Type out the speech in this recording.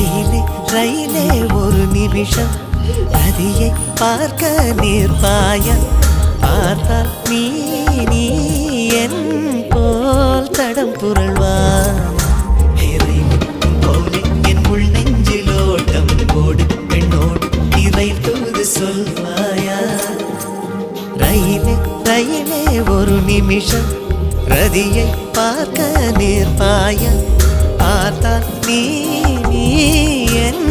ரயிலே ரயிலே ஒரு நிமிஷம் நதியை பார்க்க நீர்ப்பாய பார்த்தால் நீ நீ என் போல் தடம் புரள்வா போலே என் உள் நெஞ்சிலோட்டம் ஓடு பெண்ணோடு இறை தூது சொல்வாயா ரயிலே ரயிலே ஒரு நிமிஷம் ரதியை பார்க்க நீர்ப்பாய பார்த்தால் நீ நீ என்